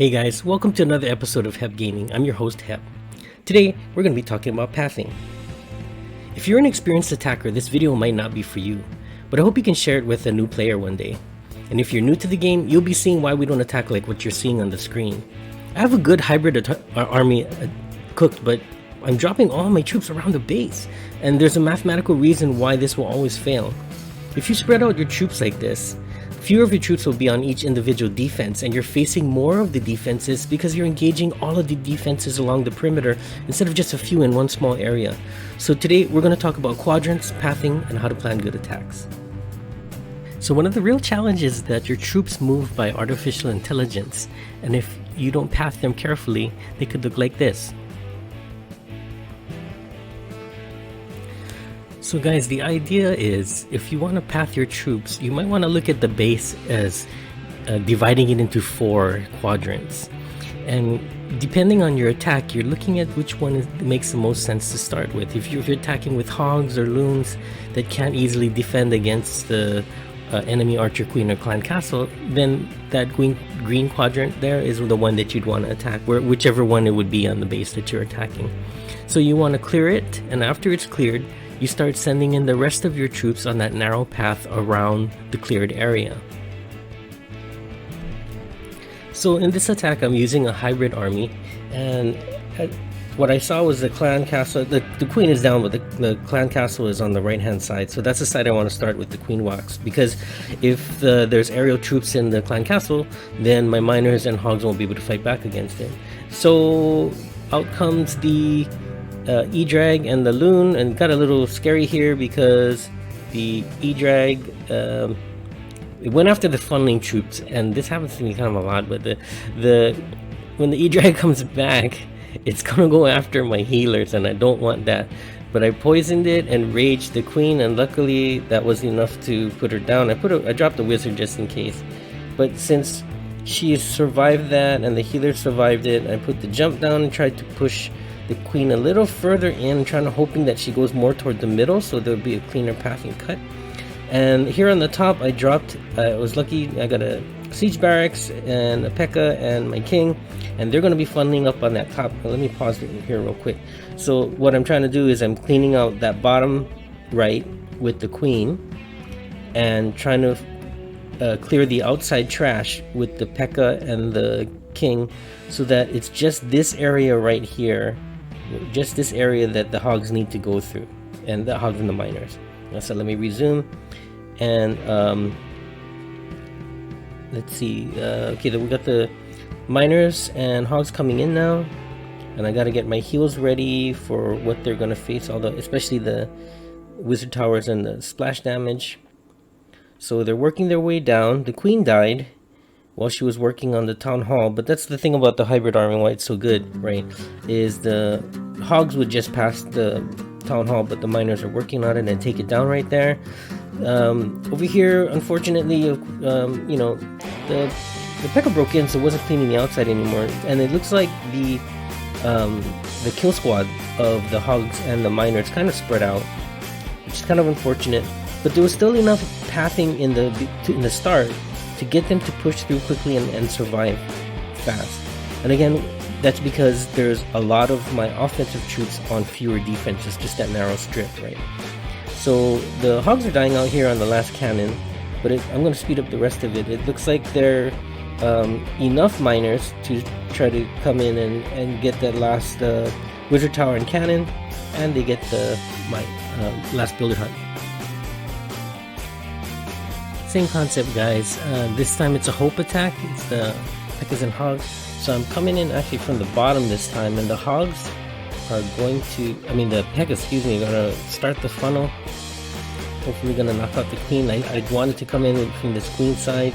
Hey guys, welcome to another episode of Hep Gaming. I'm your host Hep. Today, we're going to be talking about pathing. If you're an experienced attacker, this video might not be for you, but I hope you can share it with a new player one day. And if you're new to the game, you'll be seeing why we don't attack like what you're seeing on the screen. I have a good hybrid army cooked, but I'm dropping all my troops around the base, and there's a mathematical reason why this will always fail. If you spread out your troops like this, fewer of your troops will be on each individual defense, and you're facing more of the defenses because you're engaging all of the defenses along the perimeter instead of just a few in one small area. So today we're going to talk about quadrants, pathing, and how to plan good attacks. So one of the real challenges is that your troops move by artificial intelligence, and if you don't path them carefully, they could look like this. So guys, the idea is, if you want to path your troops, you might want to look at the base as dividing it into 4 quadrants. And depending on your attack, you're looking at which one makes the most sense to start with. If you're attacking with hogs or loons that can't easily defend against the enemy archer, queen, or clan castle, then that green quadrant there is the one that you'd want to attack, whichever one it would be on the base that you're attacking. So you want to clear it, and after it's cleared, you start sending in the rest of your troops on that narrow path around the cleared area. So in this attack, I'm using a hybrid army, and what I saw was the clan castle. The queen is down, but the clan castle is on the right hand side. So that's the side I want to start with the queen walks, because if there's aerial troops in the clan castle, then my miners and hogs won't be able to fight back against it. So out comes the E-Drag and the Loon, and got a little scary here because the E-Drag it went after the funneling troops, and this happens to me kind of a lot, but when the E-Drag comes back, it's gonna go after my healers, and I don't want that. But I poisoned it and raged the queen, and luckily that was enough to put her down. I dropped the wizard just in case, but since she survived that and the healer survived it, I put the jump down and tried to push the queen a little further in, hoping that she goes more toward the middle so there'll be a cleaner pathing cut. And here on the top, I dropped, I was lucky, I got a siege barracks and a P.E.K.K.A. and my king, and they're going to be funneling up on that top. Let me pause it here real quick. So what I'm trying to do is I'm cleaning out that bottom right with the queen and trying to clear the outside trash with the P.E.K.K.A. and the king, so that it's just this area right here, just this area that the hogs need to go through, and the hogs and the miners. So let me resume, and let's see. Okay, we got the miners and hogs coming in now, and I got to get my heals ready for what they're going to face, especially the wizard towers and the splash damage. So they're working their way down. The queen died while she was working on the town hall, but that's the thing about the hybrid army, why it's so good, right, is the hogs would just pass the town hall, but the miners are working on it and take it down right there. Over here, unfortunately, the P.E.K.K.A. broke in, so it wasn't cleaning the outside anymore, and it looks like the kill squad of the hogs and the miners kind of spread out, which is kind of unfortunate, but there was still enough pathing in the start to get them to push through quickly and survive fast. And again, that's because there's a lot of my offensive troops on fewer defenses, just that narrow strip, right? So the hogs are dying out here on the last cannon, but I'm going to speed up the rest of it. It looks like there are enough miners to try to come in and get that last wizard tower and cannon, and they get my last builder hut. Same concept, guys. This time it's a hope attack. It's the P.E.K.K.A.s and hogs. So I'm coming in actually from the bottom this time, and the hogs are going to, the P.E.K.K.A., are going to start the funnel. Hopefully going to knock out the queen. I wanted to come in from this queen side,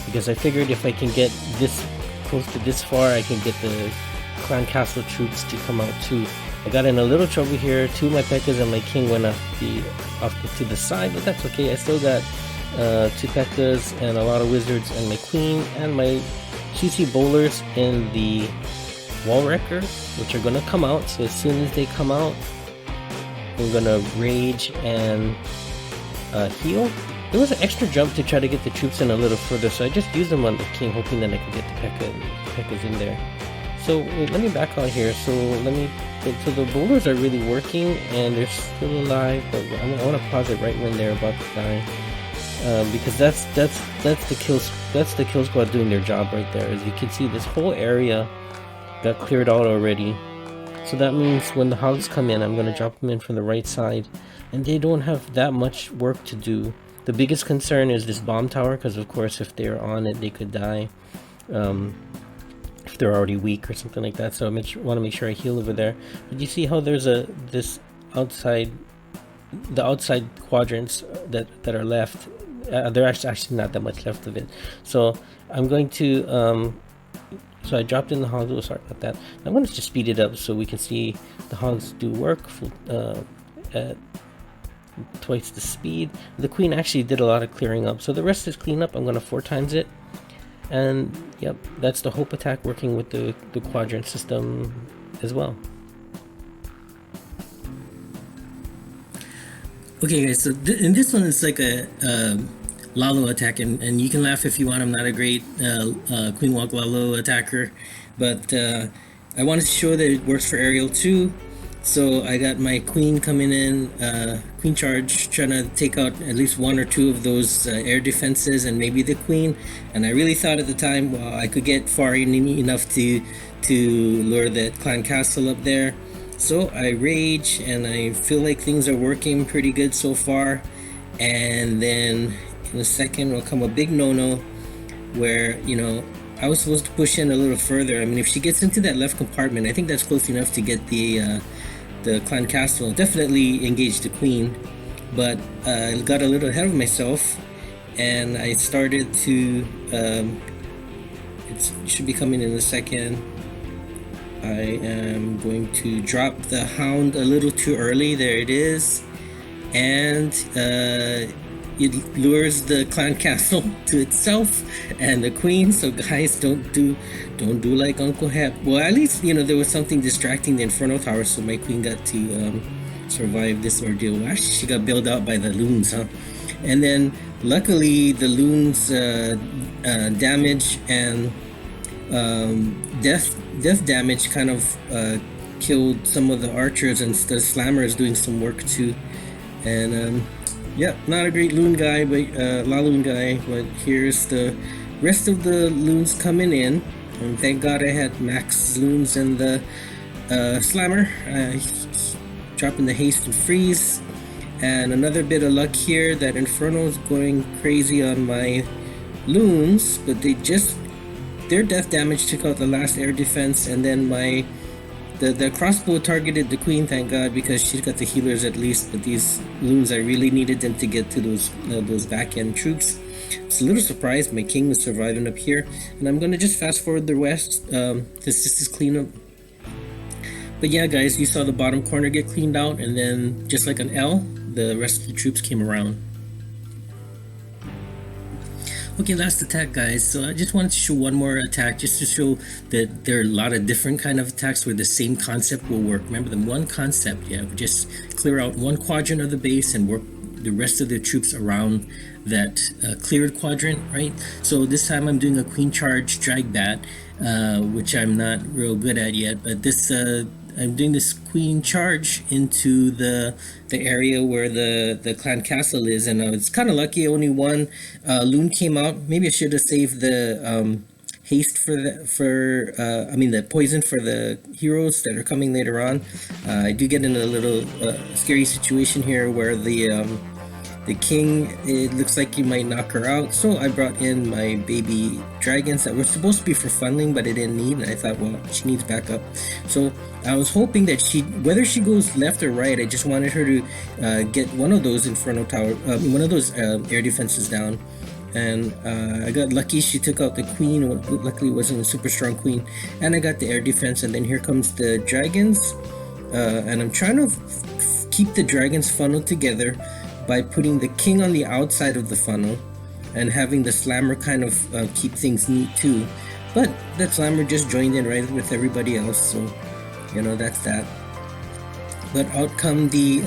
because I figured if I can get this close to this far, I can get the clan castle troops to come out too. I got in a little trouble here. 2 of my P.E.K.K.A.s and my king went to the side, but that's okay. I still got 2 P.E.K.K.A.s and a lot of wizards and my queen and my CC bowlers in the wall wrecker, which are gonna come out. So as soon as they come out, we're gonna rage and heal, there was an extra jump to try to get the troops in a little further, so I just used them on the king, hoping that I could get the P.E.K.K.A.s in there. So wait, let me back out here. So so the boulders are really working and they're still alive, but I want to pause it right when they're about to die, because that's the kill squad doing their job right there. As you can see, this whole area got cleared out already. So that means when the hogs come in, I'm going to drop them in from the right side, and they don't have that much work to do. The biggest concern is this bomb tower, because of course if they're on it, they could die. If they're already weak or something like that. So I want to make sure I heal over there. But you see how there's the outside quadrants that are left. There actually not that much left of it. So I'm going to so I dropped in the hogs. Oh, sorry about that. I'm going to just speed it up so we can see the hogs do work at twice the speed. The queen actually did a lot of clearing up, so the rest is clean up. I'm going to 4 times it. And yep, that's the hope attack working with the quadrant system as well. Okay guys, so in this one it's like a Lalo attack, and you can laugh if you want. I'm not a great Queen Walk Lalo attacker, but I wanted to show that it works for aerial too. So I got my queen coming in, queen charge, trying to take out at least 1 or 2 of those air defenses and maybe the queen. And I really thought at the time, well, I could get far enough to lure that clan castle up there. So I rage, and I feel like things are working pretty good so far. And then in a second will come a big no-no where, you know, I was supposed to push in a little further. I mean, if she gets into that left compartment, I think that's close enough to get the clan castle. Definitely engage the queen, but I got a little ahead of myself, and I started to it should be coming in a second. I am going to drop the hound a little too early. There it is, and it lures the clan castle to itself and the queen. So guys, don't do like Uncle Hep. Well, at least, you know, there was something distracting the Inferno Tower, so my queen got to survive this ordeal. Well, actually, she got bailed out by the loons, huh? And then luckily the loons damage and death damage kind of killed some of the archers, and the slammer is doing some work too. And yeah, not a great loon guy, but La Loon guy. But here's the rest of the loons coming in, and thank God I had max loons and the slammer. Dropping the haste and freeze, and another bit of luck here that Inferno is going crazy on my loons, but their death damage took out the last air defense, and then the crossbow targeted the queen, thank God, because she's got the healers at least. But these loons, I really needed them to get to those back end troops. It's a little surprised my king was surviving up here, and I'm gonna just fast forward the rest. This is cleanup. But yeah, guys, you saw the bottom corner get cleaned out, and then just like an L, the rest of the troops came around. Okay, last attack, guys. So I just wanted to show one more attack, just to show that there are a lot of different kind of attacks where the same concept will work. Remember, the one concept, yeah, just clear out one quadrant of the base and work the rest of the troops around that cleared quadrant, right? So this time I'm doing a queen charge drag bat, which I'm not real good at yet, but this I'm doing this queen charge into the area where the clan castle is, and it's kind of lucky only one loon came out. Maybe I should have saved the haste the poison for the heroes that are coming later on. I do get in a little scary situation here where the king, it looks like he might knock her out, so I brought in my baby dragons that were supposed to be for funneling, but I didn't need, and I thought, well, she needs backup. So I was hoping that whether she goes left or right, I just wanted her to get one of those Inferno Tower, one of those air defenses down. And I got lucky, she took out the queen. Luckily it wasn't a super strong queen, and I got the air defense. And then here comes the dragons, and I'm trying to keep the dragons funneled together by putting the king on the outside of the funnel and having the slammer kind of keep things neat too. But that slammer just joined in right with everybody else, so you know, that's that. But out come the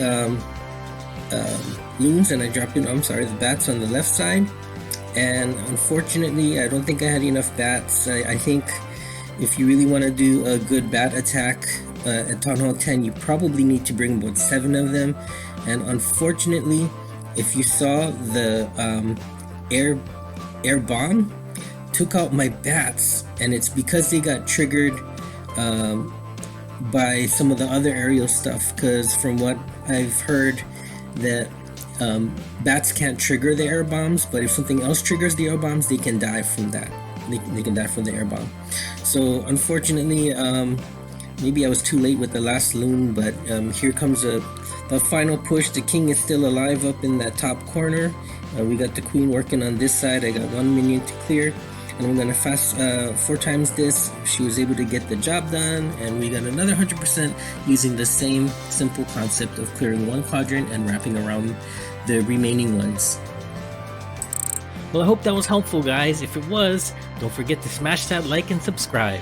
loons, and I dropped in, I'm sorry, the bats on the left side. And unfortunately, I don't think I had enough bats. I think if you really want to do a good bat attack at Town Hall 10, you probably need to bring about 7 of them. And unfortunately, if you saw the air bomb took out my bats, and it's because they got triggered by some of the other aerial stuff, because from what I've heard, that bats can't trigger the air bombs, but if something else triggers the air bombs, they can die from that. They can die from the air bomb. So unfortunately, maybe I was too late with the last loon, but here comes the final push. The king is still alive up in that top corner. We got the queen working on this side. I got 1 minion to clear, and I'm gonna fast 4 times this. She was able to get the job done, and we got another 100% using the same simple concept of clearing 1 quadrant and wrapping around the remaining ones. Well, I hope that was helpful, guys. If it was, don't forget to smash that like and subscribe.